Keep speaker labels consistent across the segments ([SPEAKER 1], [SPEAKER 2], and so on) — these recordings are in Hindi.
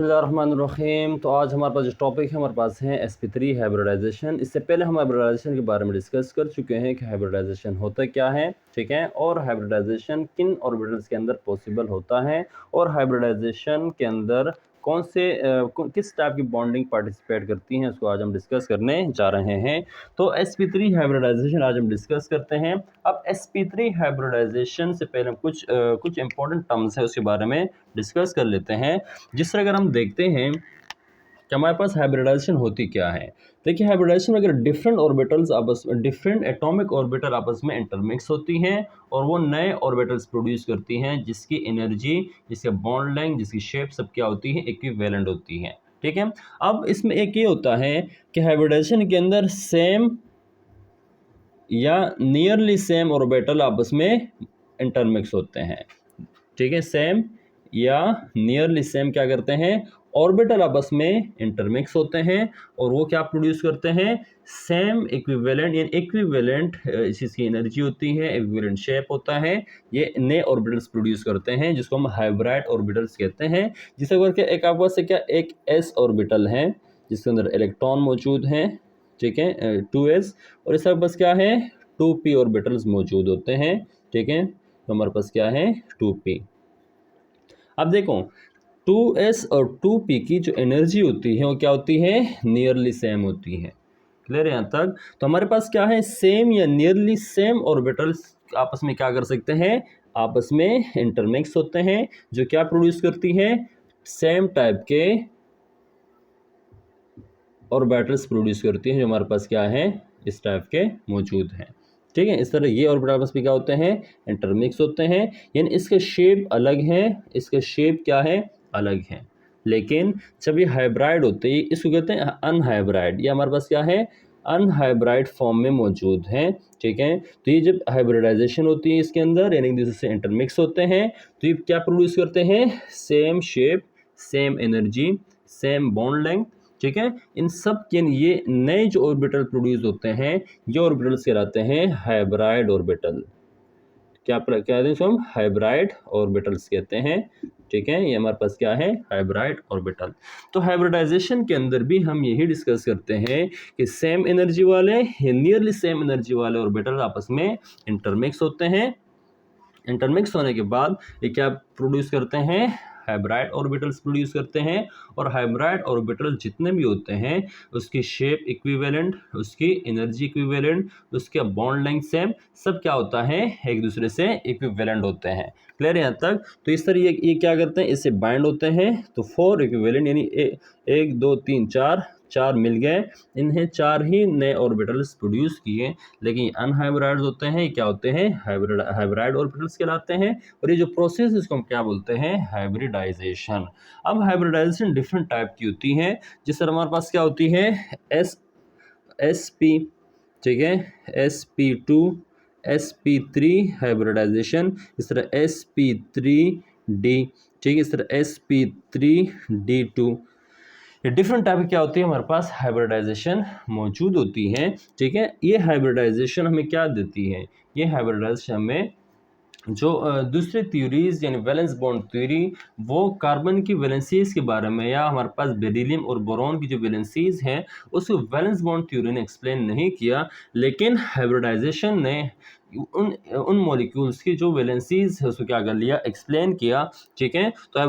[SPEAKER 1] बिस्मिल्लाहिर्रहमानिर्रहीम। तो आज हमारे पास जो टॉपिक है हमारे पास है sp3 हाइब्रिडाइजेशन। इससे पहले हम हाइब्रिडाइजेशन के बारे में डिस्कस कर चुके हैं कि हाइब्रिडाइजेशन होता क्या है, ठीक है, और हाइब्रिडाइजेशन किन ऑर्बिटल्स के अंदर पॉसिबल होता है और हाइब्रिडाइजेशन के अंदर किस टाइप की बॉन्डिंग पार्टिसिपेट करती हैं, उसको आज हम डिस्कस करने जा रहे हैं। तो sp3 हाइब्रिडाइजेशन आज हम डिस्कस करते हैं। अब sp3 हाइब्रिडाइजेशन से पहले हम कुछ इंपॉर्टेंट टर्म्स है उसके बारे में डिस्कस कर लेते हैं। जिस तरह अगर हम देखते हैं कि हमारे पास हाइब्रिडाइजेशन होती क्या है। देखिए, हाइब्रिडाइजेशन में अगर डिफरेंट ऑर्बिटल्स आपस में, डिफरेंट एटॉमिक ऑर्बिटल आपस में इंटरमिक्स होती हैं और वो नए ऑर्बिटल्स प्रोड्यूस करती हैं जिसकी एनर्जी, जिसके बॉन्ड लेंथ, जिसकी शेप सब क्या होती है, इक्विवेलेंट होती है, ठीक है। अब इसमें एक ये होता है कि हाइब्रिडाइजेशन के अंदर सेम या नियरली सेम ऑर्बिटल आपस में इंटरमिक्स होते हैं, ठीक है। सेम या नियरली सेम क्या करते हैं, ऑर्बिटल आपस में इंटरमिक्स होते हैं और वो क्या प्रोड्यूस करते हैं, सेम इक्विवेलेंट, यानी इक्विवेलेंट इसकी एनर्जी होती है, इक्विवेलेंट शेप होता है। ये नए ऑर्बिटल्स प्रोड्यूस करते हैं जिसको हम हाइब्राइड ऑर्बिटल्स कहते हैं। जिसे करके एक आपस से क्या, एक एस ऑर्बिटल है जिसके अंदर इलेक्ट्रॉन मौजूद हैं, ठीक है, 2s, और इस बस क्या है, 2p ऑर्बिटल्स मौजूद होते हैं, ठीक है। तो हमारे पास क्या है, 2p। अब देखो, 2s और 2p की जो एनर्जी होती है वो क्या होती है, नियरली सेम होती है। क्लियर है यहाँ तक। तो हमारे पास क्या है, सेम या नियरली सेम ऑर्बिटल्स आपस में क्या कर सकते हैं, आपस में इंटरमिक्स होते हैं, जो क्या प्रोड्यूस करती है, सेम टाइप के ऑर्बिटल्स प्रोड्यूस करती हैं जो हमारे पास क्या है, इस टाइप के मौजूद हैं, ठीक है। इस तरह ये ऑर्बिटल आपस में क्या होते हैं, इंटरमिक्स होते हैं, यानी इसके शेप अलग हैं, इसके शेप क्या है, अलग हैं। लेकिन जब ये हाइब्राइड होते हैं, इसको कहते हैं अनहाइब्राइड, ये हमारे पास क्या है, अनहाइब्राइड फॉर्म में मौजूद हैं, ठीक है। तो ये जब हाइब्रिडाइजेशन होती है इसके अंदर, यानी दूसरे से इंटरमिक्स होते हैं, तो ये क्या प्रोड्यूस करते हैं, same shape, same energy, same bond length, ठीक है। इन सब के ये नए जो ऑर्बिटल प्रोड्यूस होते हैं, ये ऑर्बिटल्स कहलाते हैं हाइब्राइड ऑर्बिटल। क्या कहते हैं इसको, हम हाइब्राइड ऑर्बिटल्स कहते हैं, ठीक है। ये हमारे पास क्या है, हाइब्राइड ऑर्बिटल। तो हाइब्रिडाइजेशन के अंदर भी हम यही डिस्कस करते हैं कि सेम एनर्जी वाले या नियरली सेम एनर्जी वाले ऑर्बिटल आपस में इंटरमिक्स होते हैं। इंटरमिक्स होने के बाद ये क्या प्रोड्यूस करते हैं, हाइब्राइड ऑर्बिटल्स प्रोड्यूस करते हैं। और हाइब्राइड ऑर्बिटल जितने भी होते हैं उसकी शेप इक्विवेलेंट, उसकी एनर्जी इक्विवेलेंट, उसके बॉन्ड लेंथ सेम, सब क्या होता है, एक दूसरे से इक्विवेलेंट होते हैं। क्लियर है यहाँ तक। तो इस तरह ये क्या करते हैं, इससे बाइंड होते हैं, तो 4 इक्विवेलेंट, यानी 1 2 3 4, 4 मिल गए, इन्हें 4 ही नए ऑर्बिटल्स प्रोड्यूस किए। लेकिन अनहाइब्राइड होते हैं, ये क्या होते हैं, हाइब्राइड ऑर्बिटल्स कहलाते हैं। और ये जो प्रोसेस इसको हम क्या बोलते हैं, हाइब्रिडाइजेशन। अब हाइब्रिडाइजेशन डिफरेंट टाइप की होती है। जिस तरह हमारे पास क्या होती है, एस पी, ठीक है, sp2, sp3 हाइब्रिडाइजेशन, इस तरह sp3d, ठीक है, इस तरह sp3d2, ये डिफरेंट टाइप की क्या होती है, हमारे पास हाइब्रिडाइजेशन मौजूद होती है, ठीक है। ये हाइब्रिडाइजेशन हमें क्या देती है, ये हाइब्रिडाइजेशन हमें जो दूसरे थ्योरीज यानी वैलेंस बॉन्ड थ्योरी, वो कार्बन की वैलेंसीज के बारे में, या हमारे पास बेरिलियम और बोरॉन की जो वैलेंसीज हैं उसको वैलेंस बॉन्ड थ्योरी ने एक्सप्लेन नहीं किया। लेकिन हाइब्रिडाइजेशन ने उन मॉलिक्यूल्स की जो वैलेंसीज है उसको क्या कर लिया, एक्सप्लेन किया, ठीक है। तो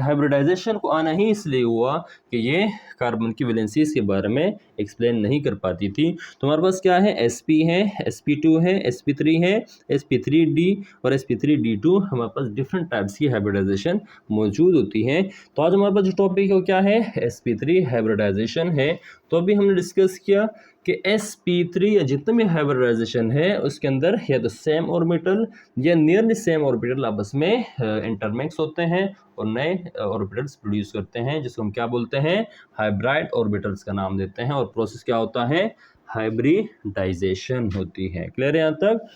[SPEAKER 1] हाइब्रिडाइजेशन को आना ही इसलिए हुआ कि ये कार्बन की वैलेंसीज के बारे में एक्सप्लेन नहीं कर पाती थी। तो हमारे पास क्या है, sp है, sp2 है, sp3 है, sp3d और sp3d2, हमारे पास डिफरेंट टाइप्स की हाइब्रिडाइजेशन मौजूद होती है। तो आज हमारे पास जो टॉपिक है वो क्या है, sp3 हाइब्रिडाइजेशन है। तो अभी हमने डिस्कस किया कि sp3 या जितने भी हाइब्रिडाइजेशन है उसके अंदर या तो सेम ऑर्बिटल या नियरली सेम ऑर्बिटल आपस में इंटरमिक्स होते हैं और नए ऑर्बिटल्स प्रोड्यूस करते हैं, जिसको हम क्या बोलते हैं, हाइब्राइड ऑर्बिटल्स का नाम देते हैं। और प्रोसेस क्या होता है, हाइब्रिडाइजेशन होती है। क्लियर है यहाँ तक।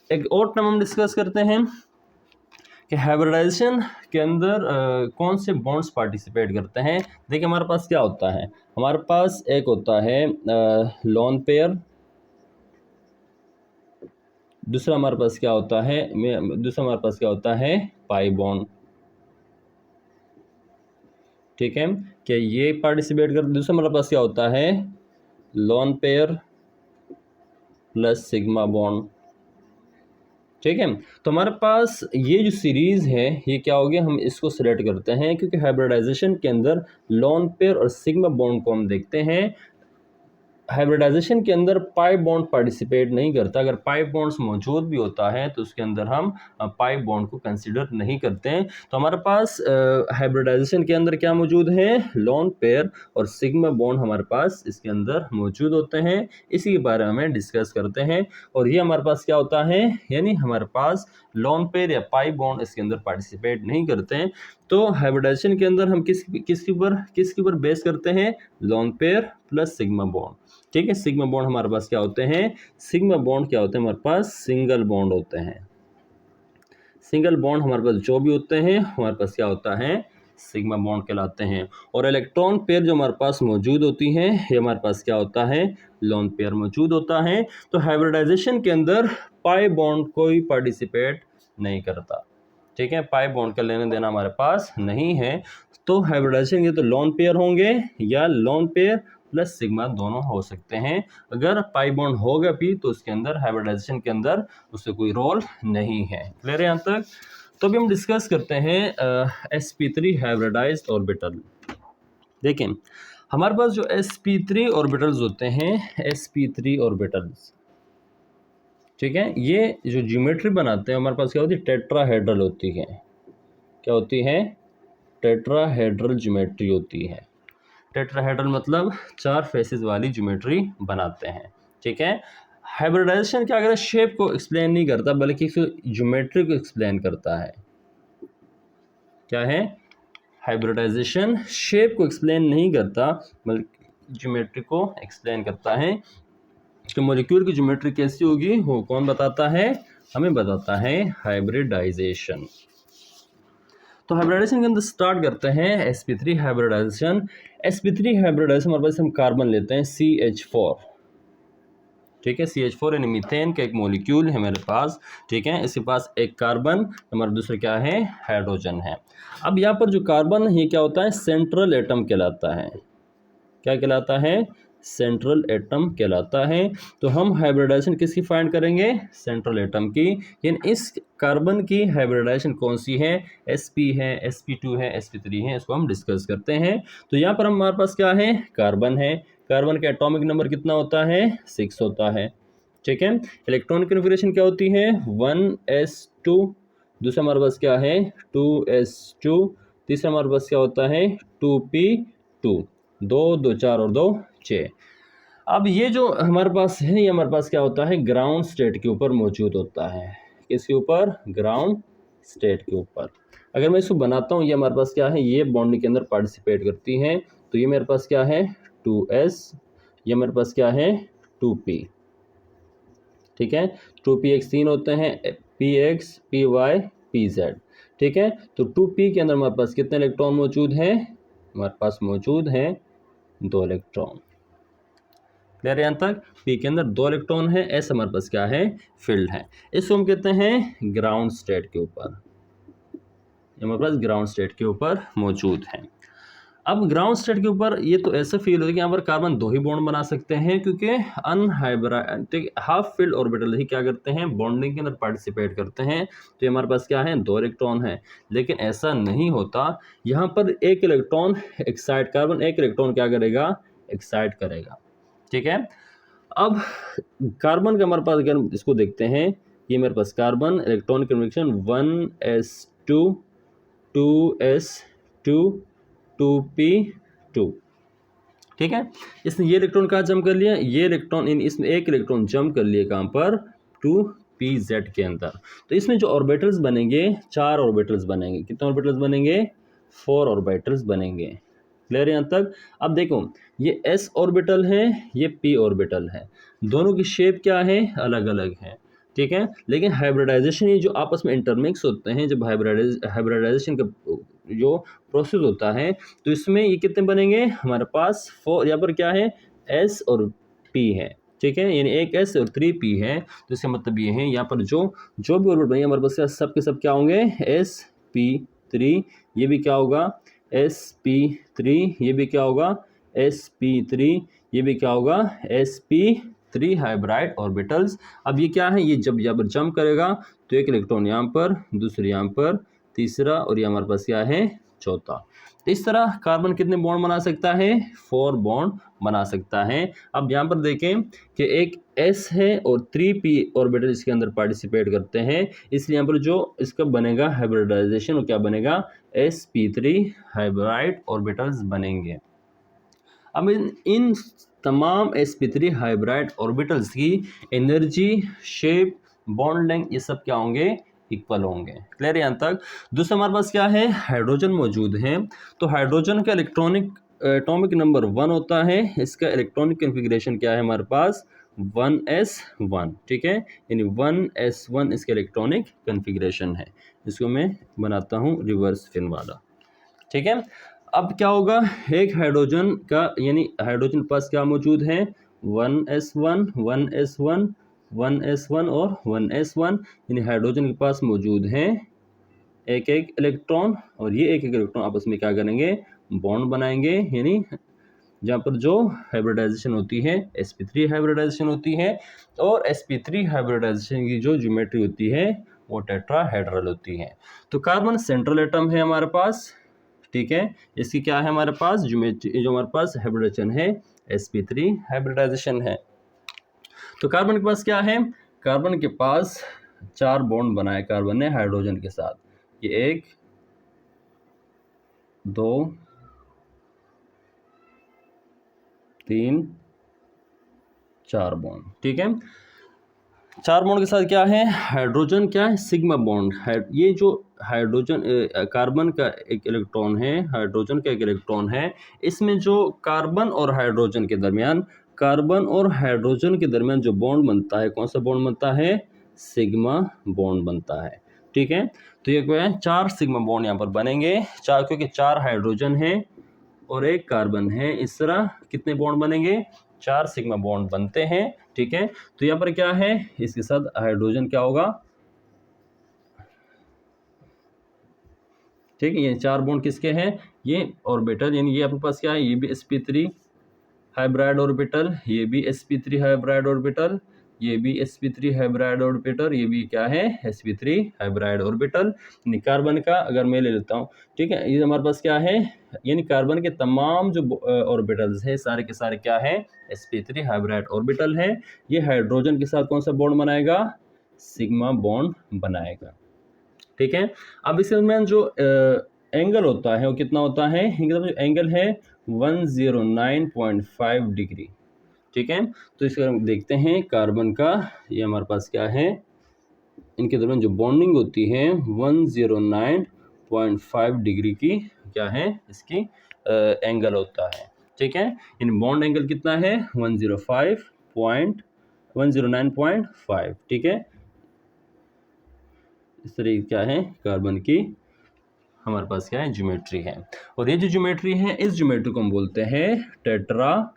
[SPEAKER 1] एक और टर्म हम डिस्कस करते हैं कि हाइब्रिडाइजेशन के अंदर कौन से बॉन्ड्स पार्टिसिपेट करते हैं। देखिए, हमारे पास क्या होता है, हमारे पास एक होता है लोन पेयर, दूसरा हमारे पास क्या होता है, दूसरा हमारे पास क्या होता है, पाई बॉन्ड, ठीक है, कि ये पार्टिसिपेट कर। दूसरा हमारे पास क्या होता है, lone pair plus sigma bond. ठीक है, तो हमारे पास ये जो सीरीज़ है ये क्या हो गया, हम इसको सिलेक्ट करते हैं क्योंकि हाइब्रिडाइजेशन के अंदर लोन पेयर और सिग्मा बॉन्ड को हम देखते हैं। हाइब्रिडाइजेशन के अंदर पाई बॉन्ड पार्टिसिपेट नहीं करता। अगर पाई बॉन्ड्स मौजूद भी होता है तो उसके अंदर हम पाई बॉन्ड को कंसीडर नहीं करते हैं। तो हमारे पास हाइब्रिडाइजेशन के अंदर क्या मौजूद है, लोन पेयर और सिग्मा बॉन्ड हमारे पास इसके अंदर मौजूद होते हैं। इसी के बारे में डिस्कस करते हैं। और ये हमारे पास क्या होता है, यानी हमारे पास लोन पेयर या पाई बॉन्ड इसके अंदर पार्टिसिपेट नहीं करते हैं। तो हाइब्रिडाइजेशन के अंदर हम किसके ऊपर बेस करते हैं, lone pair plus sigma bond. ठीक है, सिग्मा बॉन्ड हमारे पास क्या होते हैं, सिग्मा बॉन्ड क्या होते हैं हमारे पास, सिंगल बॉन्ड होते हैं। सिंगल बॉन्ड हमारे पास जो भी होते हैं हमारे पास क्या होता है, सिग्मा बॉन्ड कहलाते हैं। और इलेक्ट्रॉन पेयर जो हमारे पास मौजूद होती हैं ये हमारे पास क्या होता है, लोन पेयर मौजूद होता है। तो हाइब्रिडाइजेशन के अंदर पाई बॉन्ड कोई पार्टिसिपेट नहीं करता। ठीक है, पाई बॉन्ड का लेना देना हमारे पास नहीं है। तो हाइब्रिडाइजेशन के तो लोन पेयर होंगे या लोन पेयर प्लस सिग्मा दोनों हो सकते हैं। अगर पाई बॉन्ड होगा भी तो उसके अंदर हाइब्रिडाइजेशन के अंदर उससे कोई रोल नहीं है। क्लियर है यहाँ तक। तो अभी हम डिस्कस करते हैं sp3 हाइब्रिडाइज्ड ऑर्बिटल। देखें हमारे पास जो sp3 ऑर्बिटल्स होते हैं, sp3 ऑर्बिटल्स, ठीक है, ये जो ज्योमेट्री बनाते हैं हमारे पास क्या होती है, टेट्राहेड्रल होती है। क्या होती है, टेट्राहेड्रल ज्योमेट्री होती है। टेट्राहेड्रल मतलब 4 फेसेस वाली ज्योमेट्री बनाते हैं। ठीक है, हाइब्रिडाइजेशन क्या अगर शेप को एक्सप्लेन नहीं करता बल्कि ज्योमेट्री को एक्सप्लेन करता है। क्या है, हाइब्रिडाइजेशन शेप को एक्सप्लेन नहीं करता बल्कि ज्योमेट्री को एक्सप्लेन करता है। तो मॉलिक्यूल की ज्योमेट्री कैसी होगी वो कौन बताता है, हमें बताता है हाइब्रिडाइजेशन। तो हाइब्रिडाइजेशन के अंदर स्टार्ट करते हैं sp3 हाइब्रिडाइजेशन। sp3 हाइब्रिडाइजेशन हमारे पास हम कार्बन लेते हैं CH4। ठीक है, CH4 यानी मीथेन का एक मॉलिक्यूल है मेरे पास। ठीक है, इसके पास एक कार्बन, हमारा दूसरा क्या है, हाइड्रोजन है। अब यहाँ पर जो कार्बन है ये क्या होता है, सेंट्रल एटम कहलाता है। क्या कहलाता है, सेंट्रल एटम कहलाता है। तो हम हाइब्रिडाइजेशन किसकी फाइंड करेंगे, सेंट्रल एटम की। यानी इस कार्बन की हाइब्रिडाइजेशन कौन सी है, sp है, sp2 है, sp3 है, इसको हम डिस्कस करते हैं। तो यहाँ पर हमारे पास क्या है, कार्बन है। कार्बन का एटॉमिक नंबर कितना होता है, 6 होता है। ठीक है, इलेक्ट्रॉन कन्फिगरेशन क्या होती है, 1s2। दूसरा हमारे पास क्या है, 2s2। तीसरा हमारे पास क्या होता है, 2p2। 2 2 4 और 2 6। अब ये जो हमारे पास है ये हमारे पास क्या होता है, ग्राउंड स्टेट के ऊपर मौजूद होता है। किसके ऊपर, ग्राउंड स्टेट के ऊपर। अगर मैं इसको बनाता हूँ ये हमारे पास क्या है, ये बॉन्डिंग के अंदर पार्टिसिपेट करती हैं। तो ये मेरे पास क्या है, 2s, ये मेरे पास क्या है, 2p। ठीक है, 2px 3 होते हैं, px py pz। ठीक है, तो 2p के अंदर हमारे पास कितने इलेक्ट्रॉन मौजूद हैं, हमारे पास मौजूद हैं 2 इलेक्ट्रॉन। क्लियर है यहाँ तक। पी के अंदर 2 इलेक्ट्रॉन है, एस हमारे पास क्या है, फील्ड है। इसको हम कहते हैं ग्राउंड स्टेट के ऊपर, हमारे पास ग्राउंड स्टेट के ऊपर मौजूद है। अब ग्राउंड स्टेट के ऊपर ये तो ऐसा फील होता है कि यहाँ पर कार्बन 2 ही बॉन्ड बना सकते हैं क्योंकि अनहाइब्रिड हाफ फील्ड ऑर्बिटल ही क्या करते हैं, बॉन्डिंग के अंदर पार्टिसिपेट करते हैं। तो ये हमारे पास क्या है, 2 इलेक्ट्रॉन है। लेकिन ऐसा नहीं होता, यहाँ पर एक इलेक्ट्रॉन एक्साइट, कार्बन एक इलेक्ट्रॉन क्या करेगा, एक्साइट करेगा। ठीक है, अब कार्बन का हमारे पास अगर इसको देखते हैं, ये मेरे पास carbon electron configuration 1s2 2s2 2p2। ठीक है, इसने ये इलेक्ट्रॉन कहाँ जम कर लिया, ये इलेक्ट्रॉन इसमें एक इलेक्ट्रॉन जम कर लिए कहाँ पर, 2pz के अंदर। तो इसमें जो ऑर्बिटल्स बनेंगे 4 ऑर्बिटल्स बनेंगे। कितने ऑर्बिटल्स बनेंगे, 4 ऑर्बिटल्स बनेंगे। क्लियर है यहाँ तक। अब देखो ये s ऑर्बिटल है, ये p ऑर्बिटल है, दोनों की शेप क्या है, अलग अलग है। ठीक है, लेकिन हाइब्रिडाइजेशन ये जो आपस में इंटरमिक्स होते हैं, जब हाइब्रिडाइजेशन का जो प्रोसेस होता है तो इसमें ये कितने बनेंगे, हमारे पास 4, यहाँ पर क्या है, s और p है। ठीक है, यानी एक s और 3p है। तो इसका मतलब ये है यहाँ पर जो भी ऑर्बिट बनेंगे हमारे पास सब के सब क्या होंगे, sp3। ये भी क्या होगा, sp3, ये भी क्या होगा sp3, ये भी क्या होगा sp3 हाइब्राइड ऑर्बिटल्स। अब ये क्या है, ये जब यहाँ पर जंप करेगा तो एक इलेक्ट्रॉन यहाँ पर, दूसरी यहाँ पर, तीसरा, और ये हमारे पास क्या है चौथा। इस तरह कार्बन कितने बॉन्ड बना सकता है, 4 बॉन्ड बना सकता है। अब यहाँ पर देखें कि एक s है और 3p ऑर्बिटल इसके अंदर पार्टिसिपेट करते हैं, इसलिए यहाँ पर जो इसका बनेगा हाइब्रिडाइजेशन, वो क्या बनेगा sp3 हाइब्राइड ऑर्बिटल्स बनेंगे। अब इन तमाम sp3 हाइब्राइड ऑर्बिटल्स की एनर्जी, शेप, बॉन्ड लेंथ, ये सब क्या होंगे, इक्वल होंगे। क्लियर है यहाँ तक। दूसरा हमारे पास क्या है, हाइड्रोजन मौजूद है। तो हाइड्रोजन का इलेक्ट्रॉनिक एटॉमिक नंबर 1 होता है, इसका इलेक्ट्रॉनिक कन्फिग्रेशन क्या है हमारे पास 1s1, ठीक है, यानी 1s1 इसका इलेक्ट्रॉनिक कन्फिग्रेशन है। इसको मैं बनाता हूँ रिवर्स फिन वाला, ठीक है। अब क्या होगा, एक हाइड्रोजन का यानी हाइड्रोजन पास क्या मौजूद है 1s1 1s1 1s1 और 1s1, यानी हाइड्रोजन के पास मौजूद हैं एक एक इलेक्ट्रॉन, और ये एक एक इलेक्ट्रॉन आपस में क्या करेंगे, बॉन्ड बनाएंगे, यानी जहाँ पर जो हाइब्रिडाइजेशन होती है sp3 हाइब्रिडाइजेशन होती है, और sp3 हाइब्रिडाइजेशन की जो ज्योमेट्री होती है वो टेट्राहेड्रल होती है। तो कार्बन सेंट्रल एटम है हमारे पास, ठीक है, इसकी क्या है हमारे पास ज्योमेट्री, जो हमारे पास हाइब्रिडाइजेशन है sp3 हाइब्रिडाइजेशन है। तो कार्बन के पास क्या है, कार्बन के पास 4 बॉन्ड बनाए कार्बन ने हाइड्रोजन के साथ, ये 1 2 3 4 बॉन्ड, ठीक है। 4 बॉन्ड के साथ क्या है, हाइड्रोजन क्या है सिग्मा बॉन्ड है। ये जो हाइड्रोजन कार्बन का एक इलेक्ट्रॉन है, हाइड्रोजन का एक इलेक्ट्रॉन है, इसमें जो कार्बन और हाइड्रोजन के दरमियान, कार्बन और हाइड्रोजन के दरमियान जो बॉन्ड बनता है, कौन सा बॉन्ड बनता है, सिग्मा बॉन्ड बनता है, ठीक है। तो ये क्या है, 4 सिग्मा बॉन्ड यहाँ पर बनेंगे, 4, क्योंकि 4 हाइड्रोजन है और 1 कार्बन है, इस तरह कितने बॉन्ड बनेंगे, 4 सिग्मा बॉन्ड बनते हैं, ठीक है। तो यहाँ पर क्या है, इसके साथ हाइड्रोजन क्या होगा, ठीक है, ये 4 बॉन्ड किसके हैं, ये ऑर्बिटल, यानी ये अपने पास क्या है, ये भी sp3 हाइब्राइड ऑर्बिटल, ये भी sp3 हाइब्राइड ऑर्बिटल, ये भी sp3 हाइब्राइड ऑर्बिटल, ये भी क्या है sp3 हाइब्राइड ऑर्बिटल। यानी कार्बन का अगर मैं ले लेता हूँ, ठीक है, ये हमारे पास क्या है, यानी कार्बन के तमाम जो ऑर्बिटल्स है सारे के सारे क्या है sp3 हाइब्राइड ऑर्बिटल है। ये हाइड्रोजन के साथ कौन सा बॉन्ड बनाएगा, सिग्मा बॉन्ड बनाएगा, ठीक है। अब इसके दरमियान जो एंगल होता है वो कितना होता है, जो एंगल है 109.5 डिग्री, ठीक है। तो इसका हम देखते हैं कार्बन का, ये हमारे पास क्या है, इनके दरमियान जो बॉन्डिंग होती है 109.5 डिग्री की क्या है, इसकी एंगल होता है, ठीक है। इन बॉन्ड एंगल कितना है 109.5, ठीक है। इस तरह क्या है कार्बन की हमारे पास क्या है ज्योमेट्री है, और ये जो ज्योमेट्री है इस ज्योमेट्री को हम बोलते हैं टेट्राहेड्रल,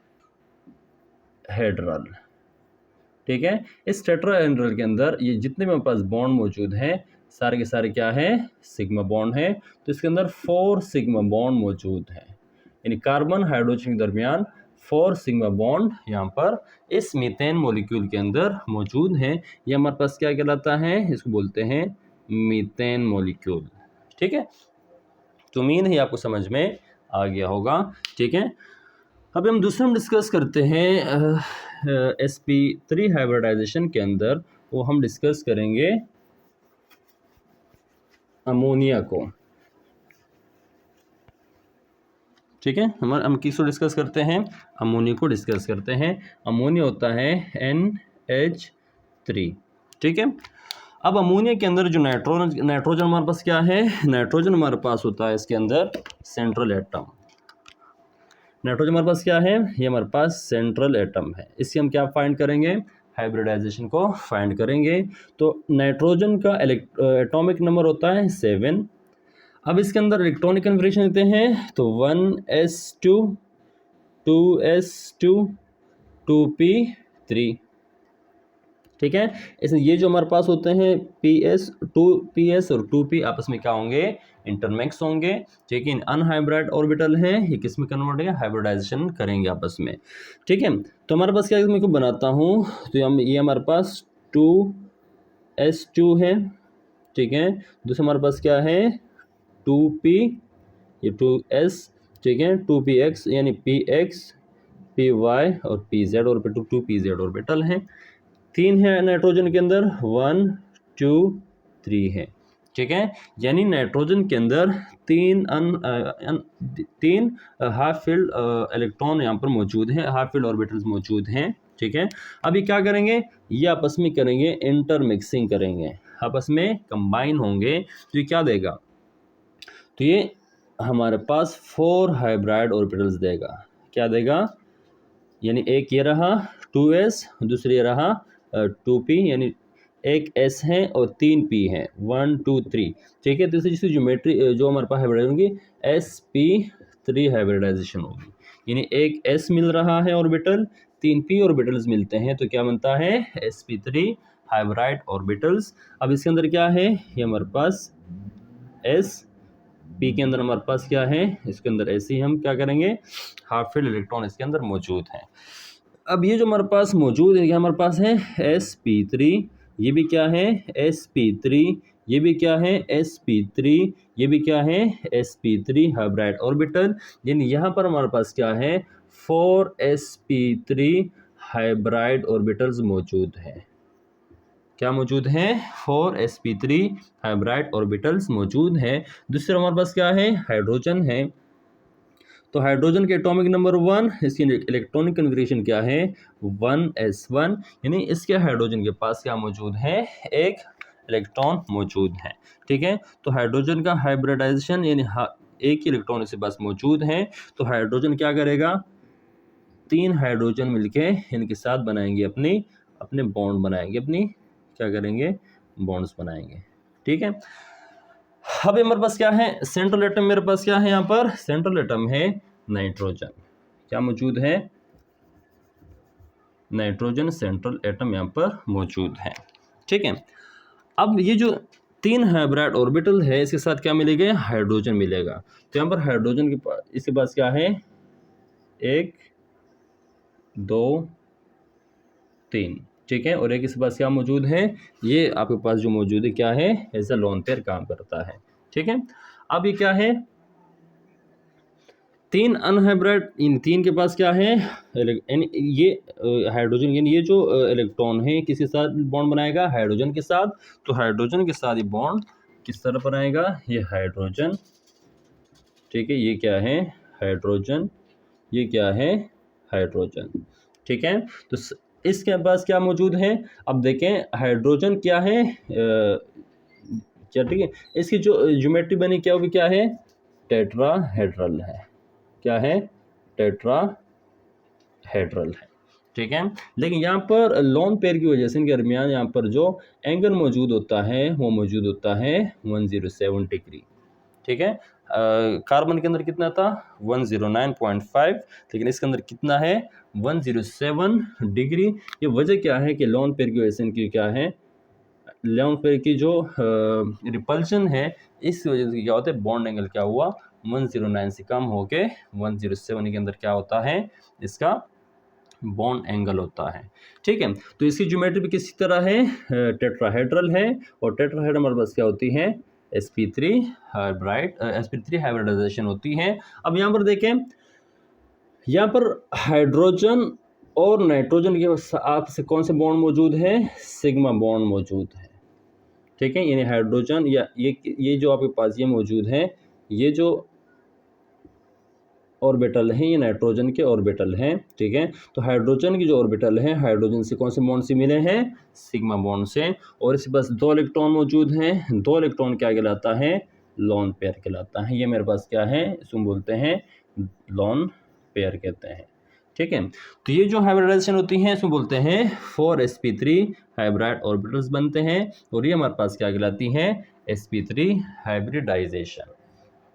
[SPEAKER 1] ठीक है। इस टेट्राहेड्रल के अंदर ये जितने भी हमारे पास बॉन्ड मौजूद हैं सारे के सारे क्या है सिग्मा बॉन्ड है। तो इसके अंदर 4 सिग्मा बॉन्ड मौजूद हैं, यानी कार्बन हाइड्रोजन के दरमियान 4 सिग्मा बॉन्ड यहाँ पर इस मीथेन मॉलिक्यूल के अंदर मौजूद हैं। ये हमारे पास क्या कहलाता है, इसको बोलते हैं मीथेन मॉलिक्यूल, ठीक है। तो उम्मीद है आपको समझ में आ गया होगा, ठीक है। अब हम दूसरा हम डिस्कस करते हैं sp3 हाइब्रिडाइजेशन के अंदर, वो हम डिस्कस करेंगे अमोनिया को, ठीक है। हम किसको डिस्कस करते हैं, अमोनिया को डिस्कस करते हैं। अमोनिया होता है NH3, ठीक है। अब अमोनिया के अंदर जो नाइट्रोजन हमारे पास क्या है, नाइट्रोजन हमारे पास होता है इसके अंदर सेंट्रल एटम। नाइट्रोजन हमारे पास क्या है, ये हमारे पास सेंट्रल एटम है। इससे हम क्या फाइंड करेंगे, हाइब्रिडाइजेशन को फाइंड करेंगे। तो नाइट्रोजन का एटॉमिक नंबर होता है 7। अब इसके अंदर इलेक्ट्रॉनिक कन्फिग्रेशन देते हैं तो 1s2 2s2 2p3, ठीक है। इसमें ये जो हमारे पास होते हैं PS 2PS और 2p आपस में क्या होंगे इंटरमिक्स होंगे, ठीक है। अनहाइब्रिड ऑर्बिटल हैं, ये किस में कन्वर्ट होंगे, हाइब्रिडाइजेशन करेंगे आपस में, ठीक है। तो हमारे पास क्या है, मैं को बनाता हूँ, तो हम ये हमारे पास 2s2 है, ठीक है। दूसरा हमारे पास क्या है 2p, ये 2s, ठीक है। 2px यानी px py और pz ऑर्बिटल, 2pz ऑर्बिटल हैं। 3 है नाइट्रोजन के अंदर, 1 2 3 है, ठीक है। यानी नाइट्रोजन के अंदर तीन हाफ फील्ड इलेक्ट्रॉन यहाँ पर मौजूद हैं, हाफ फील्ड ऑर्बिटल्स मौजूद हैं, ठीक है। अभी क्या करेंगे, ये आपस में करेंगे इंटरमिक्सिंग करेंगे, आपस में कंबाइन होंगे, तो ये क्या देगा, तो ये हमारे पास 4 हाइब्रिड ऑर्बिटल्स देगा। क्या देगा, यानी एक ये रहा 2s, दूसरी ये रहा 2p, यानी एक s है और 3p है, 1 2 3, ठीक है। तो जिसकी ज्योमेट्री जो हमारे पास हाइब्रिडाइजेशन होगी sp3 हाइब्रिडाइजेशन होगी, यानी एक s मिल रहा है ऑर्बिटल, 3p ऑर्बिटल्स मिलते हैं, तो क्या बनता है sp3 हाइब्रिड ऑर्बिटल्स। अब इसके अंदर क्या है, ये हमारे पास s, p के अंदर हमारे पास क्या है, इसके अंदर ऐसे ही हम क्या करेंगे, हाफ फील्ड इलेक्ट्रॉन इसके अंदर मौजूद हैं। अब ये जो हमारे पास मौजूद है, हमारे पास है sp3, ये भी क्या है sp3, ये भी क्या है sp3, ये भी क्या है sp3 हाइब्रिड ऑर्बिटल, यानी यहाँ पर हमारे पास क्या है 4 sp3 हाइब्रिड ऑर्बिटल्स मौजूद हैं। क्या मौजूद हैं, 4 sp3 हाइब्रिड ऑर्बिटल्स मौजूद हैं। दूसरा हमारे पास क्या है, हाइड्रोजन है, तो हाइड्रोजन के एटॉमिक नंबर 1, इसकी इलेक्ट्रॉनिक कन्फिगरेशन क्या है 1s1, यानी इसके हाइड्रोजन के पास क्या मौजूद है, एक इलेक्ट्रॉन मौजूद है, ठीक है। तो हाइड्रोजन का हाइब्रिडाइजेशन यानी एक ही इलेक्ट्रॉन इसके पास मौजूद है, तो हाइड्रोजन क्या करेगा, 3 हाइड्रोजन मिलके इनके साथ बनाएंगे अपने बॉन्ड बनाएंगे, अपनी क्या करेंगे, बॉन्ड्स बनाएंगे, ठीक है। अब हमारे पास क्या है सेंट्रल एटम, मेरे पास क्या है यहाँ पर सेंट्रल एटम है नाइट्रोजन, क्या मौजूद है, नाइट्रोजन सेंट्रल एटम यहाँ पर मौजूद है, ठीक है। अब ये जो 3 हाइब्रिड ऑर्बिटल है, इसके साथ क्या मिलेगा, हाइड्रोजन मिलेगा, तो यहाँ पर हाइड्रोजन के पास, इसके पास क्या है 1 2 3, ठीक है। और एक इसके पास क्या मौजूद है, ये आपके पास जो मौजूद है क्या है, एज अ लोन पेयर काम करता है, ठीक है। अब ये क्या है 3 अनहाइब्रिड, इन 3 के पास क्या है ये हाइड्रोजन, यानी ये जो इलेक्ट्रॉन है किसके साथ बॉन्ड बनाएगा, हाइड्रोजन के साथ, तो हाइड्रोजन के साथ ये बॉन्ड किस तरह बनाएगा, ये हाइड्रोजन, ठीक है, ये क्या है हाइड्रोजन, ये क्या है हाइड्रोजन, ठीक है। तो इसके पास क्या मौजूद है, अब देखें हाइड्रोजन क्या है क्या, ठीक है, इसकी जो ज्योमेट्री बनी क्या होगी, क्या है टेट्राहेड्रल है, क्या है टेट्राहेड्रल है, ठीक है। लेकिन यहाँ पर लोन पेयर की वजह से इनके दरमियान यहाँ पर जो एंगल मौजूद होता है वो मौजूद होता है 107 डिग्री, ठीक है। कार्बन के अंदर कितना था 109.5, लेकिन इसके अंदर कितना है 107 डिग्री। ये वजह क्या है कि लोन पेयर की वजह से इनकी क्या है, लोन पेयर की जो रिपल्शन है, इस वजह से क्या होता है बॉन्ड एंगल क्या हुआ 109 से कम होके 107 के अंदर क्या होता है, इसका बॉन्ड एंगल होता है, ठीक है। तो इसकी ज्योमेट्री भी किसी तरह है टेट्राहेड्रल है, और टेट्राहेड्रल हमारे पास क्या होती है sp3 हाइब्रिडाइजेशन होती है। अब यहाँ पर देखें, यहाँ पर हाइड्रोजन और नाइट्रोजन के आपसे कौन से बॉन्ड मौजूद है, सिग्मा बॉन्ड मौजूद है, ठीक है। यानी हाइड्रोजन या ये जो आपके पास ये मौजूद है, ये जो ऑर्बिटल हैं ये नाइट्रोजन के ऑर्बिटल हैं, ठीक है। तो हाइड्रोजन की जो ऑर्बिटल है, हाइड्रोजन से कौन से बॉन्ड से मिले हैं, सिग्मा बॉन्ड से, और इसके पास 2 इलेक्ट्रॉन मौजूद हैं, 2 इलेक्ट्रॉन क्या कहलाता है, लोन पेयर कहलाता है। ये मेरे पास क्या है, इसको बोलते हैं लोन पेयर कहते हैं, ठीक है। तो ये जो हाइब्रिडाइजेशन होती है इसमें बोलते हैं 4 sp3 हाइब्रिड ऑर्बिटल्स बनते हैं, और ये हमारे पास क्या कहलाती हैं sp3 हाइब्रिडाइजेशन,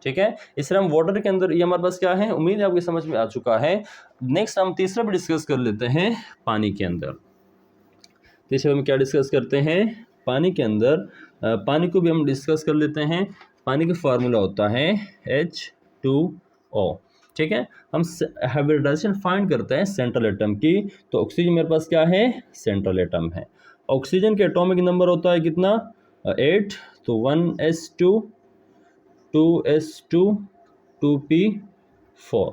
[SPEAKER 1] ठीक है। इस तरह हम वाटर के अंदर ये हमारे पास क्या है, उम्मीद है आपकी समझ में आ चुका है। नेक्स्ट हम तीसरा भी डिस्कस कर लेते हैं पानी के अंदर। तीसरा हम क्या डिस्कस करते हैं पानी के अंदर, पानी को भी हम डिस्कस कर लेते हैं। पानी का फार्मूला होता है H2O। ठीक है, हम हाइब्रिडाइजेशन फाइंड करते हैं सेंट्रल एटम की। तो ऑक्सीजन मेरे पास क्या है, सेंट्रल एटम है। ऑक्सीजन के एटॉमिक नंबर होता है कितना, 8। तो 1s2 2s2 2p4।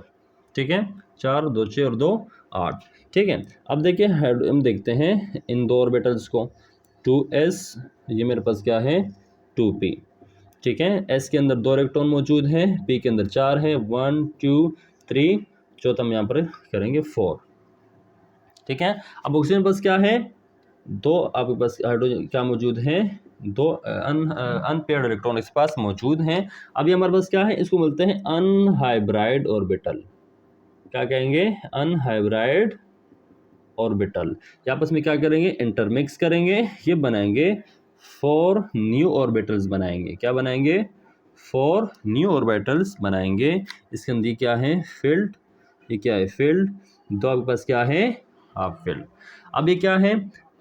[SPEAKER 1] ठीक है, 4 2 6 और 2 8। ठीक है, अब देखिए हम देखते हैं इन दो ऑर्बिटल्स को। 2s, ये मेरे पास क्या है 2p। ठीक है, s के अंदर 2 इलेक्ट्रॉन मौजूद हैं, p के अंदर 4 है, 1 2 3, चौथा हम यहाँ पर करेंगे 4। ठीक है, अब ऑक्सीजन पास क्या है, 2 आपके पास हाइड्रोजन क्या मौजूद हैं, 2 अनपेयर्ड इलेक्ट्रॉन इसके पास मौजूद हैं। अभी हमारे पास क्या है, इसको बोलते हैं अनहाइब्राइड ऑर्बिटल। क्या कहेंगे, अनहाइब्राइड ऑर्बिटल। ये आपस में क्या करेंगे, इंटरमिक्स करेंगे, ये बनाएंगे 4 न्यू ऑर्बिटल्स बनाएंगे। क्या बनाएंगे, 4 न्यू ऑर्बिटल्स बनाएंगे। इसके अंदर क्या है, फील्ड, ये क्या है फील्ड, 2 आपके पास क्या है हाफ फील्ड। अब ये क्या है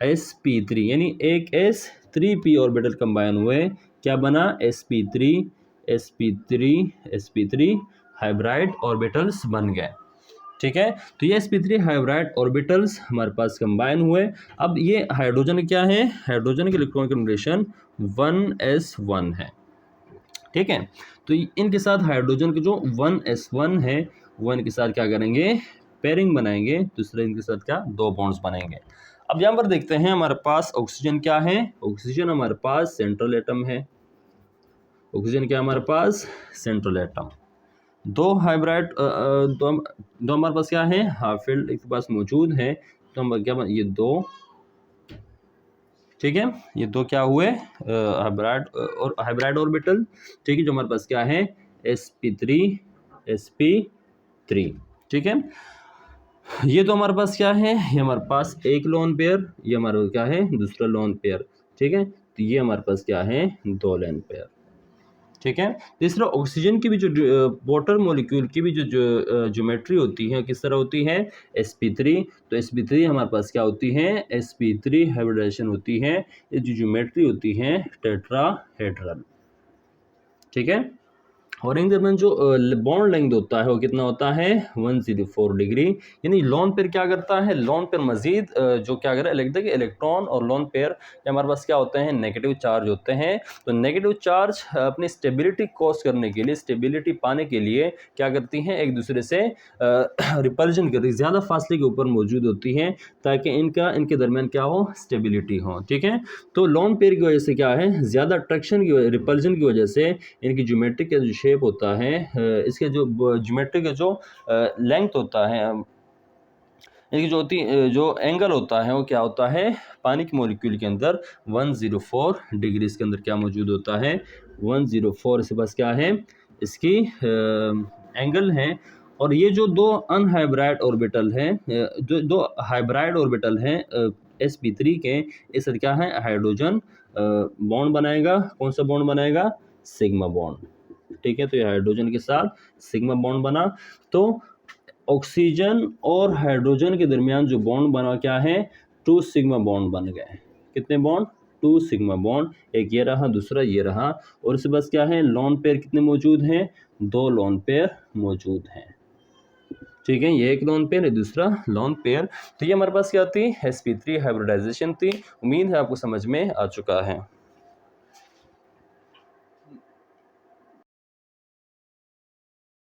[SPEAKER 1] sp3, यानी एक s 3p ऑर्बिटल कंबाइन हुए, क्या बना sp3 sp3 sp3 hybrid orbitals बन गए। ठीक है, तो ये sp3 हाइब्राइड ऑर्बिटल्स हमारे पास कंबाइन हुए। अब ये हाइड्रोजन क्या है, हाइड्रोजन के इलेक्ट्रॉन कन्फिग्रेशन 1s1 है। ठीक है, तो इनके साथ हाइड्रोजन के जो 1s1 है वो इनके साथ क्या करेंगे, पेयरिंग बनाएंगे, दूसरे इनके साथ क्या 2 बॉन्ड्स बनाएंगे। अब यहाँ पर देखते हैं हमारे पास ऑक्सीजन क्या है, ऑक्सीजन हमारे पास सेंट्रल एटम है। ऑक्सीजन क्या हमारे पास, सेंट्रल एटम। 2 हाइब्राइड दो हमारे पास क्या है, हाफ फील्ड एक पास मौजूद है। तो हम क्या ये 2, ठीक है, ये 2 क्या हुए हाइब्राइड ऑर्बिटल। ठीक है, जो हमारे पास क्या है sp3 sp3। ठीक है, ये तो हमारे पास क्या है, ये हमारे पास एक लोन पेयर, ये हमारे पास क्या है दूसरा लोन पेयर। ठीक है, तो ये हमारे पास क्या है 2 लोन पेयर। ठीक है, तीसरा ऑक्सीजन की भी जो वाटर मॉलिक्यूल की भी जो ज्योमेट्री होती है किस तरह होती है sp3। तो sp3 हमारे पास क्या होती है, sp3 हाइब्रिडाइजेशन होती है, ये जो ज्योमेट्री होती है टेट्राहेड्रल। ठीक है, और इनके दरमियान जो बॉन्ड लेंथ होता है वो कितना होता है 104 डिग्री। यानी लोन पेयर क्या करता है, लोन पेयर मजीद जो क्या करे लिखता है कि इलेक्ट्रॉन और लोन पेयर हमारे पास क्या होते हैं, नेगेटिव चार्ज होते हैं। तो नेगेटिव चार्ज अपनी स्टेबिलिटी कॉज करने के लिए, स्टेबिलिटी पाने के लिए क्या करती हैं, एक दूसरे से रिपल्जन करती है, ज़्यादा फासले के ऊपर मौजूद होती हैं ताकि इनके दरमियान क्या हो, स्टेबिलिटी हो। ठीक है, तो लोन पेयर की वजह से क्या है, ज़्यादा अट्रैक्शन की रिपल्जन की वजह से इनकी ज्योमेट्रिक का जो शेप होता है, इसके जो ज्योमेट्रिक का जो लेंथ होता है, इनकी जो एंगल होता है वो क्या होता है, पानी के मॉलिक्यूल के अंदर 104 डिग्री इसके अंदर क्या मौजूद होता है 104। इसके पास क्या है, इसकी एंगल है। और ये जो 2 अनहाइब्राइड ऑर्बिटल हैं, जो 2 हाइब्राइड ऑर्बिटल हैं sp3 के, इस क्या है हाइड्रोजन बॉन्ड बनाएगा। कौन सा बॉन्ड बनाएगा, सिग्मा बॉन्ड। ठीक है, तो ये हाइड्रोजन के साथ सिग्मा बॉन्ड बना। तो ऑक्सीजन और हाइड्रोजन के दरमियान जो बॉन्ड बना क्या है, 2 सिग्मा बॉन्ड बन गए। कितने बॉन्ड, 2 सिग्मा बॉन्ड, एक ये रहा दूसरा ये रहा। और इसके पास क्या है, लोन पेयर कितने मौजूद हैं, 2 लोन पेयर मौजूद हैं। ठीक है, ये एक लोन पेयर है दूसरा लोन पेयर। तो ये हमारे पास क्या थी, sp3 हाइब्रिडाइजेशन थी। उम्मीद है आपको समझ में आ चुका है।